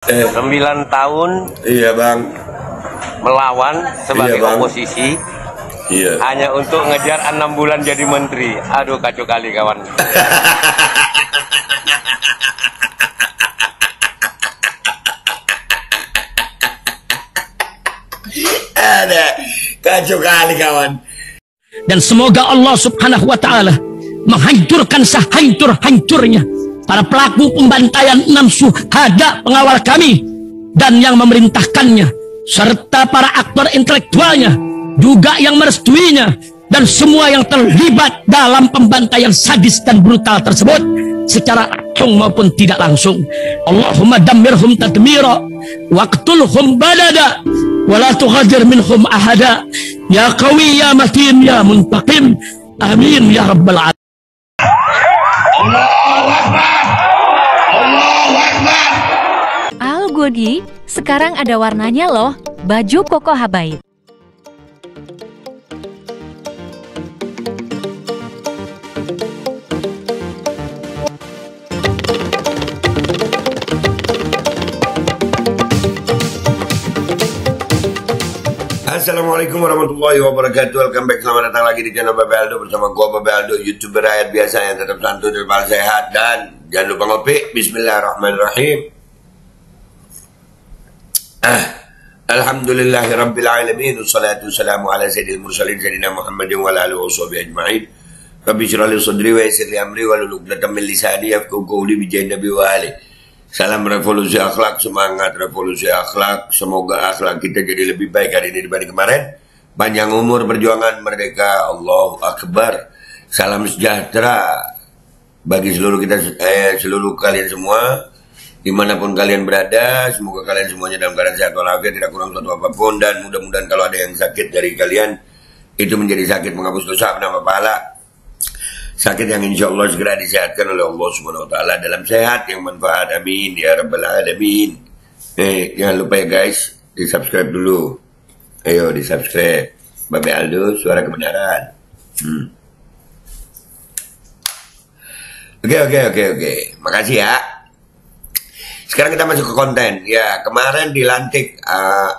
9 tahun. Iya bang. Melawan sebagai Iya, oposisi. Iya. Hanya untuk ngejar 6 bulan jadi menteri. Aduh kacau kali kawan. Ada kacau kali kawan. Dan semoga Allah subhanahu wa ta'ala menghancurkan sehancur-hancurnya para pelaku pembantaian 6 syuhada pengawal kami dan yang memerintahkannya, serta para aktor intelektualnya juga yang merestuinya, dan semua yang terlibat dalam pembantaian sadis dan brutal tersebut secara langsung maupun tidak langsung. Allahumma dammirhum tadmira waqtulhum balada wala tughadir minhum ahada ya qawi ya matin ya muntaqim amin ya rabbal alamin. Allahu Akbar. Allahu Akbar. Al Godi, sekarang ada warnanya loh, baju koko habaib. Assalamualaikum warahmatullahi wabarakatuh. Welcome back, selamat datang lagi di channel Babe Aldo bersama gua Babe Aldo, YouTuber rakyat biasa yang tetap santuy dan sehat, dan jangan lupa ngopi. Bismillahirrahmanirrahim. Alhamdulillahirabbil alamin, wassalatu wassalamu ala sayyidil mursalin sayyidina Muhammadin wa ala alihi washabihi ajmain. Rabbi shrah li sadri wa yassir li amri wahlul 'uqdatam min lisani yafqahu qawli bi jahin nabi wa ali. Salam revolusi akhlak, semangat revolusi akhlak. Semoga akhlak kita jadi lebih baik hari ini dibanding kemarin. Panjang umur, perjuangan, merdeka. Allahu Akbar. Salam sejahtera bagi seluruh kita, seluruh kalian semua, dimanapun kalian berada. Semoga kalian semuanya dalam keadaan sehat walafiat, tidak kurang suatu apapun, dan mudah-mudahan kalau ada yang sakit dari kalian, itu menjadi sakit menghapus dosa, menambah pahala. Sakit yang insya Allah segera disehatkan oleh Allah Subhanahu Wa Taala dalam sehat yang manfaat, amin ya rabbal alamin. Jangan lupa ya guys, di subscribe dulu. Ayo di subscribe. Babe Aldo, suara kebenaran. Oke. Makasih ya. Sekarang kita masuk ke konten. Ya, kemarin dilantik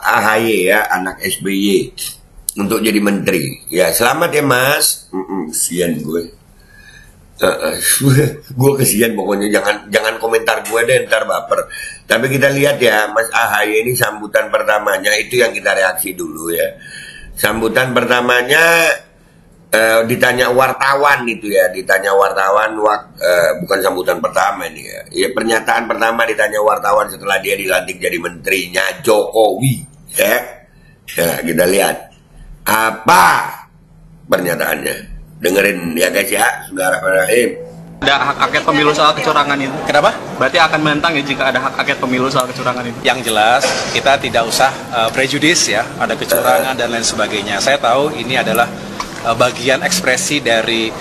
AHY ya, anak SBY, untuk jadi menteri. Ya, selamat ya Mas. Kesian gue. Gue kesian pokoknya, jangan komentar gue deh ntar baper. Tapi kita lihat ya, Mas AHY ini sambutan pertamanya itu yang kita reaksi dulu ya. Sambutan pertamanya ditanya wartawan itu ya, ditanya wartawan bukan sambutan pertama ini ya. Ya, pernyataan pertama ditanya wartawan setelah dia dilantik jadi menterinya Jokowi ya. Ya, kita lihat apa pernyataannya. Dengerin ya guys ya. Bismillahirrahmanirrahim. Ada hak angket pemilu soal kecurangan itu. Kenapa? Berarti akan menentang ya jika ada hak angket pemilu soal kecurangan itu. Yang jelas kita tidak usah prejudis ya, ada kecurangan dan lain sebagainya. Saya tahu ini adalah bagian ekspresi dari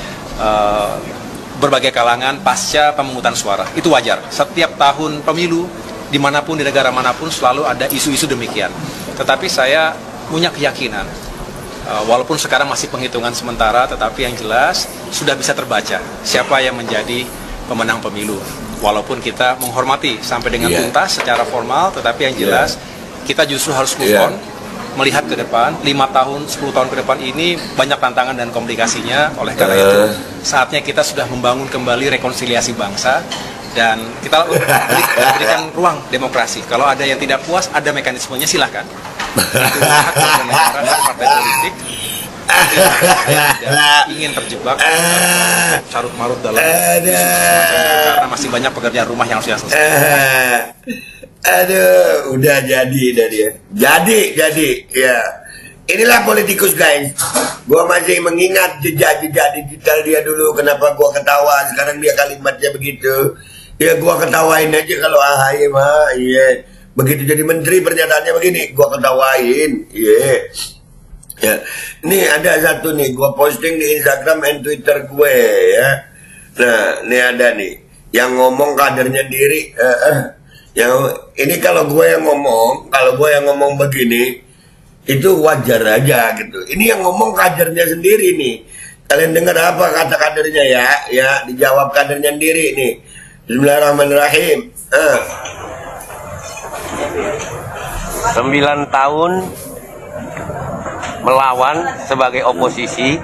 berbagai kalangan pasca pemungutan suara. Itu wajar. Setiap tahun pemilu dimanapun di negara manapun selalu ada isu-isu demikian. Tetapi saya punya keyakinan, walaupun sekarang masih penghitungan sementara, tetapi yang jelas sudah bisa terbaca siapa yang menjadi pemenang pemilu. Walaupun kita menghormati sampai dengan tuntas secara formal, tetapi yang jelas kita justru harus move on, melihat ke depan. 5 tahun, 10 tahun ke depan ini banyak tantangan dan komplikasinya. Oleh karena itu saatnya kita sudah membangun kembali rekonsiliasi bangsa, dan kita berikan ruang demokrasi. Kalau ada yang tidak puas, ada mekanismenya, silahkan. Itu hak warga negara dan partai politik. Tidak ingin terjebak carut marut dalam karena masih banyak pekerjaan rumah yang harus diselesaikan. Aduh, udah jadi dia. Jadi ya. Inilah politikus guys. Gua masih mengingat jejak-jejak digital dia dulu. Kenapa gua ketawa sekarang dia kalimatnya begitu. Ya gua ketawain aja kalau AHY mah. Iya. Begitu jadi menteri pernyataannya begini, gua ketawain. Ya. Nih ada satu nih, gua posting di Instagram dan Twitter gue ya. Nah, ini ada nih yang ngomong kadernya diri. Yang ini kalau gue yang ngomong begini, itu wajar aja gitu. Ini yang ngomong kadernya sendiri nih. Kalian dengar apa kata kadernya ya? Ya, dijawab kadernya sendiri nih. Bismillahirrahmanirrahim. 9 tahun melawan sebagai oposisi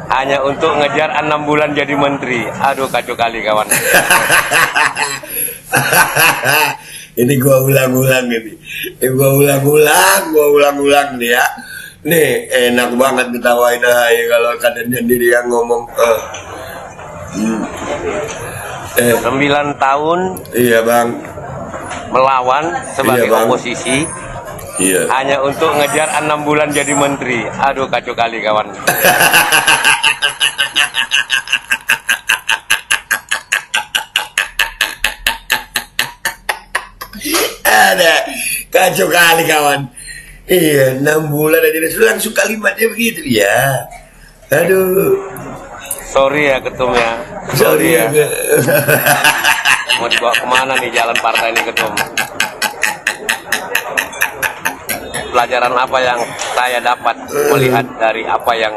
hanya untuk ngejar 6 bulan jadi menteri. Aduh, kacau kali kawan. Ini gua ulang-ulang ini. Gua ulang-ulang nih ya. Nih enak banget ketawain aja kalau kadernya diri yang ngomong. 9 tahun. Iya bang. Melawan sebagai oposisi. Iya. Hanya untuk ngejar 6 bulan jadi menteri. Aduh, kacau kali kawan. Ada kacau kali kawan. Iya, 6 bulan aja langsung kalimatnya begitu ya. Aduh. Sorry ya ketum ya. Sorry ya. Mau dibawa kemana nih jalan partai ini ketum? Pelajaran apa yang saya dapat melihat dari apa yang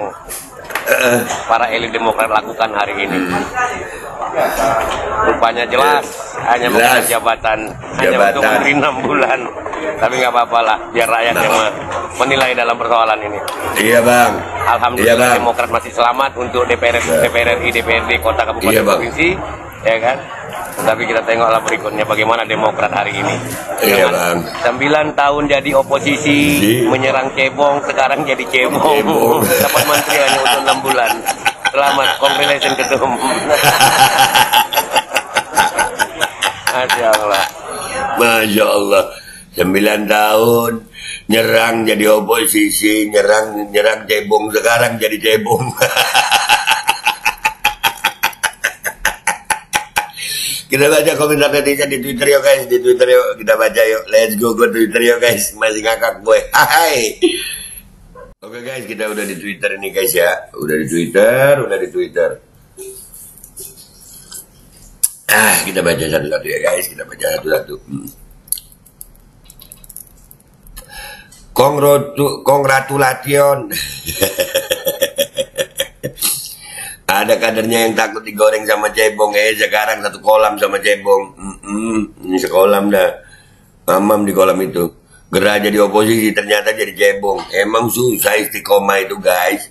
para elit Demokrat lakukan hari ini? Rupanya jelas hanya mengenai jabatan hanya untuk menteri 6 bulan. Tapi nggak apa-apa lah, biar rakyat yang menilai dalam persoalan ini. Iya bang. Alhamdulillah iya, bang. Demokrat masih selamat untuk DPR RI, DPRD, kota, kabupaten, provinsi, ya kan? Tapi kita tengoklah berikutnya bagaimana Demokrat hari ini. Iya Dengan bang. 9 tahun jadi oposisi, menyerang cebong, sekarang jadi cebong. Dapat menteri hanya untuk 6 bulan. Selamat, congratulations ketum. Masya Allah. Masya Allah. 9 tahun nyerang jadi oposisi, nyerang cebong, sekarang jadi cebong. Kita baca komentar netizen di Twitter yuk guys, di Twitter yuk, kita baca yuk. Let's go Twitter yuk guys, masih ngakak gue. Hai. Oke guys, kita udah di Twitter ini guys ya, udah di Twitter. Kita baca satu-satu ya guys, kita baca satu-satu. Congratulation. Ada kadernya yang takut digoreng sama cebong. Sekarang satu kolam sama cebong. Ini sekolam dah. Mamam di kolam itu. Gerah jadi oposisi ternyata jadi cebong. Emang susah istiqomah itu guys.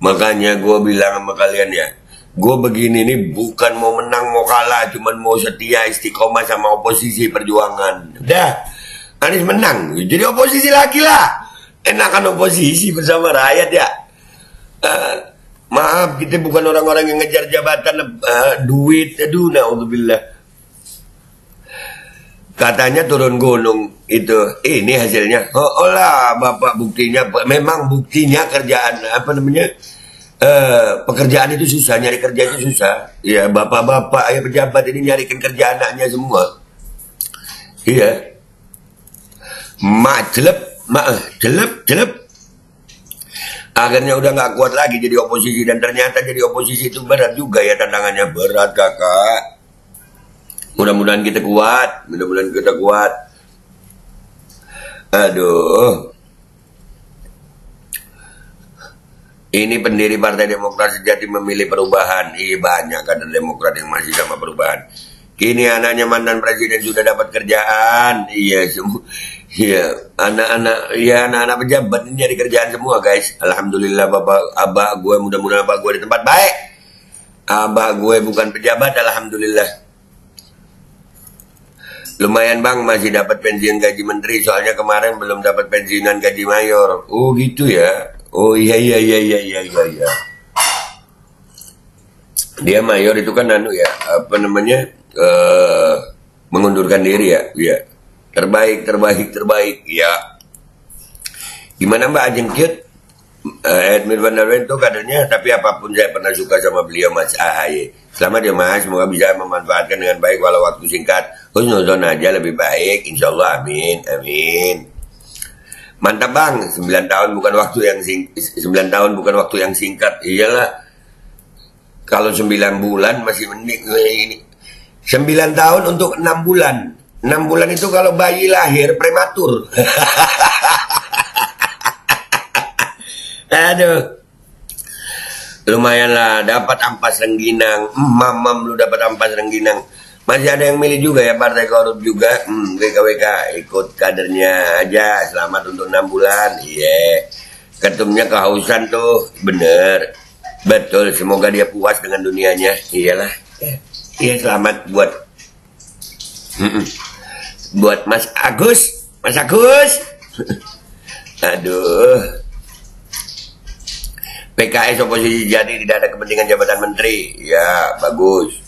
Makanya gue bilang sama kalian ya, gue begini nih bukan mau menang mau kalah, cuman mau setia istiqomah sama oposisi perjuangan. Dah, Anies menang, jadi oposisi lagi lah. Enakan oposisi bersama rakyat ya. Maaf, kita bukan orang-orang yang ngejar jabatan, duit, aduh, naudzubillah. Katanya turun gunung itu, ini hasilnya. Oh lah, bapak buktinya, memang buktinya kerjaan apa namanya? Pekerjaan itu susah, nyari kerja itu susah. Ya, bapak-bapak, ya pejabat ini nyarikan kerja anaknya semua. Iya. Jelep. Akhirnya udah nggak kuat lagi jadi oposisi, dan ternyata jadi oposisi itu berat juga ya, tantangannya berat kakak. Mudah-mudahan kita kuat, Aduh. Ini pendiri Partai Demokrat Sejati memilih perubahan. Banyak kader Demokrat yang masih sama perubahan. Kini anaknya mantan presiden sudah dapat kerjaan. Iya, semua. Iya, anak-anak pejabat ini nyari kerjaan semua, guys. Alhamdulillah abah gue, mudah-mudahan abah gue di tempat baik. Abah gue bukan pejabat, alhamdulillah. Lumayan bang, masih dapat pensiun gaji menteri. Soalnya kemarin belum dapat pensiunan gaji mayor. Oh gitu ya. Oh iya. Dia mayor itu kan apa namanya, mengundurkan diri ya. Iya. Terbaik ya. Gimana Mbak Ajeng Cute? Edmir Van der Ven itu kadernya, tapi apapun saya pernah suka sama beliau Mas AHY. Selamat ya Mas, semoga bisa memanfaatkan dengan baik walau waktu singkat. Husnuzon aja lebih baik, insya Allah, amin. Mantap bang, 9 tahun bukan waktu yang singkat. Iyalah, kalau 9 bulan masih mending ini. 9 tahun untuk 6 bulan. 6 bulan itu kalau bayi lahir prematur. Aduh. Lumayan lah, dapat ampas rengginang. Mamam lu dapat ampas rengginang. Masih ada yang milih juga ya partai korup juga. WKWK ikut kadernya aja. Selamat untuk 6 bulan. Iya. Ketumnya kehausan tuh. Bener. Betul. Semoga dia puas dengan dunianya. Iyalah. Iya, selamat buat buat Mas Agus. Mas Agus. Aduh. PKS oposisi jadi tidak ada kepentingan jabatan menteri. Ya, bagus.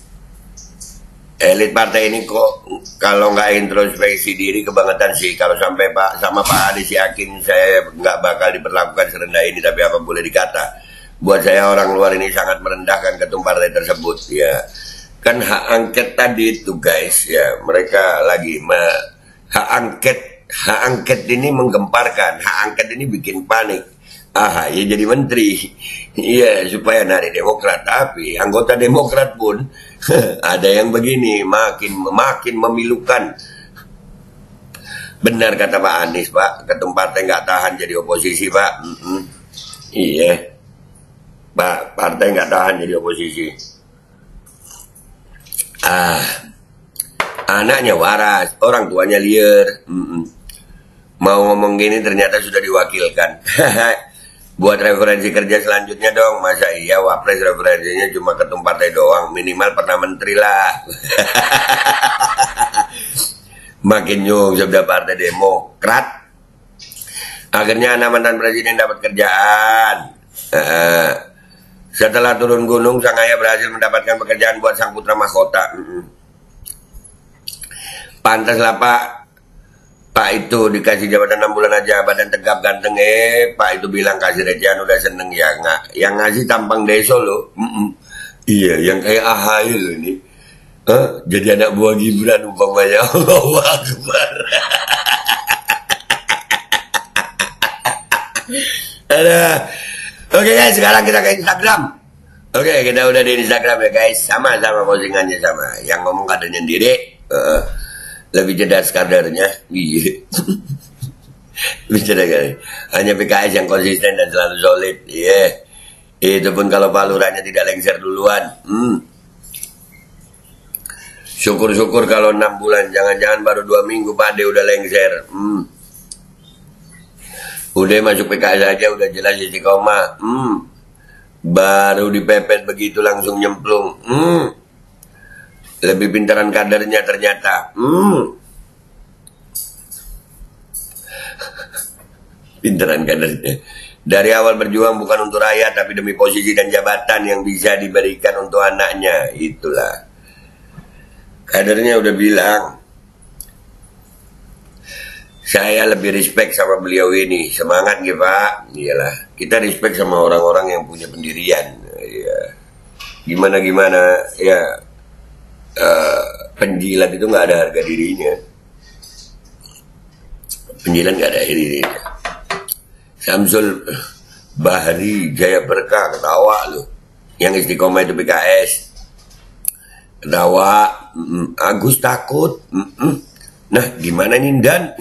Elit partai ini kok kalau nggak introspeksi diri kebangetan sih. Kalau sampai sama Pak Anies yakin saya nggak bakal diperlakukan serendah ini, tapi apa boleh dikata. Buat saya orang luar ini sangat merendahkan ketum partai tersebut. Ya, kan hak angket tadi itu guys. Ya, mereka lagi hak angket ini menggemparkan. Hak angket ini bikin panik. Ya jadi menteri. Iya, supaya narik Demokrat. Tapi anggota Demokrat pun ada yang begini, makin memilukan. Benar kata Pak Anies, Pak, ketum partai nggak tahan jadi oposisi, Pak. Iya, Pak, partai nggak tahan jadi oposisi. Anaknya waras, orang tuanya liar. Mau ngomong gini ternyata sudah diwakilkan. Buat referensi kerja selanjutnya dong. Masa iya wapres referensinya cuma ketum partai doang, minimal pernah menteri lah. Makin nyung sudah partai Demokrat. Akhirnya anak mantan presiden dapat kerjaan. Setelah turun gunung, sang ayah berhasil mendapatkan pekerjaan buat sang putra mahkota. Pantaslah Pak itu dikasih jabatan 6 bulan aja, badan tegap ganteng. Pak itu bilang kasih recehan udah seneng ya nggak? Yang ngasih tampang deso loh. Iya, yang kayak AHY loh ini. Jadi anak buah Gibran umpamanya. Allahu Akbar. Oke guys, sekarang kita ke Instagram. Oke, kita udah di Instagram ya guys. Sama-sama postingannya sama. Yang ngomong kadernya sendiri. Lebih cerdas kadernya. Iya. Lebih cerdas kadernya. Hanya PKS yang konsisten dan selalu solid. Iya. Itu pun kalau Pak Lurahnya tidak lengser duluan. Syukur-syukur kalau 6 bulan. Jangan-jangan baru 2 minggu Pak De udah lengser. Udah masuk PKS aja udah jelas istiqomah. Baru dipepet begitu langsung nyemplung. Lebih pintaran kadernya ternyata. Pintaran kadernya. Dari awal berjuang bukan untuk rakyat, tapi demi posisi dan jabatan yang bisa diberikan untuk anaknya. Itulah. Kadernya udah bilang. Saya lebih respect sama beliau ini. Semangat ya Pak. Iyalah. Kita respect sama orang-orang yang punya pendirian. Ya. Gimana-gimana. Ya. Penjilat itu nggak ada harga dirinya. Penjilat nggak ada harga dirinya. Samsul Bahri Jaya Berkah ketawa loh. Yang istiqomah itu PKS ketawa. Agus takut. Nah gimana Nindan?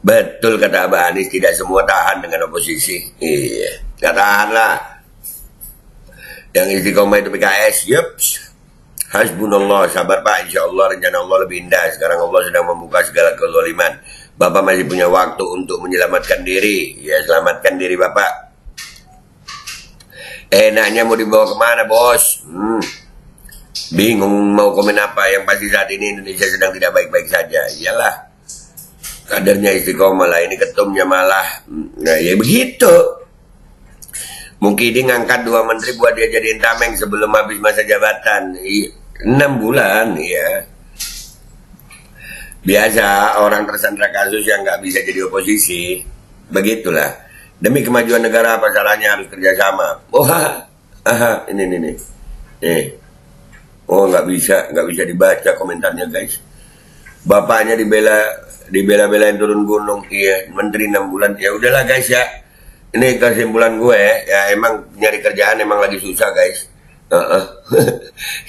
Betul kata Abah Anies, tidak semua tahan dengan oposisi. Iya, nggak tahan lah. Yang istiqomah itu PKS, yups. Hasbunallah, sabar Pak, insya Allah rencana Allah lebih indah. Sekarang Allah sedang membuka segala kezaliman. Bapak masih punya waktu untuk menyelamatkan diri. Ya, selamatkan diri Bapak. Enaknya mau dibawa kemana bos? Bingung mau komen apa. Yang pasti saat ini Indonesia sedang tidak baik-baik saja. Iyalah, kadernya istiqomah lah, ini ketumnya malah. Nah ya begitu. Mungkin dia ngangkat 2 menteri buat dia jadiin tameng sebelum habis masa jabatan. 6 bulan, ya. Biasa orang tersandra kasus yang nggak bisa jadi oposisi. Begitulah. Demi kemajuan negara apa salahnya harus kerjasama. Ini. Oh nggak bisa dibaca komentarnya guys. Bapaknya dibela-belain turun gunung. Iya, menteri 6 bulan. Ya udahlah guys ya. Ini kesimpulan gue ya, emang nyari kerjaan emang lagi susah guys.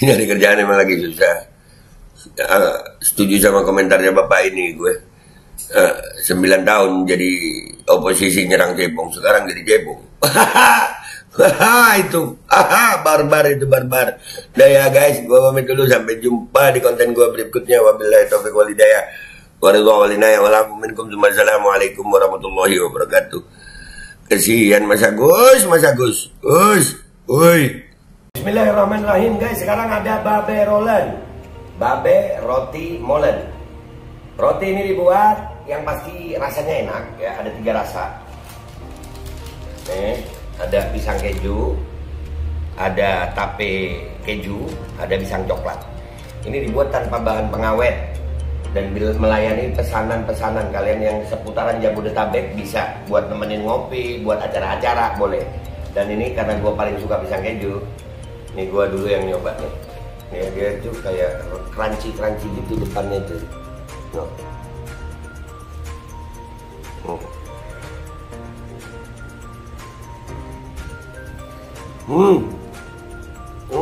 Nyari kerjaan emang lagi susah. Setuju sama komentarnya bapak ini gue. 9 tahun jadi oposisi nyerang cebong, sekarang jadi cebong. Haha itu, barbar itu barbar. Udah ya guys, gua pamit dulu, sampai jumpa di konten gua berikutnya. Wabillahi taufiq wal hidayah. Wassalamualaikum warahmatullahi wabarakatuh. Kesian Mas Agus, Mas Agus. Woi. Bismillahirrahmanirrahim guys, sekarang ada babe rolen. Babe roti molen. Roti ini dibuat yang pasti rasanya enak ya, ada 3 rasa. Ada pisang keju, ada tape keju, ada pisang coklat. Ini dibuat tanpa bahan pengawet dan melayani pesanan-pesanan kalian yang seputaran Jabodetabek, bisa buat nemenin ngopi, buat acara-acara boleh. Dan ini karena gue paling suka pisang keju, ini gue dulu yang nyoba nih. Nih dia tuh kayak crunchy gitu depannya tuh. No.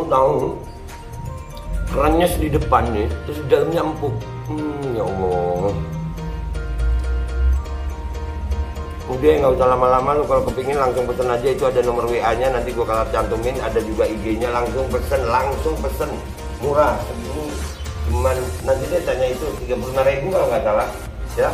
Tahu kerennya di depan nih, terus di dalamnya empuk. Ya Allah. Udah nggak usah lama-lama, lu kalau kepingin langsung pesen aja, itu ada nomor WA-nya, nanti gua kalau cantumin, ada juga IG-nya, langsung pesen, murah. Ini cuman nanti dia tanya itu 35.000 kalau nggak salah. Ya.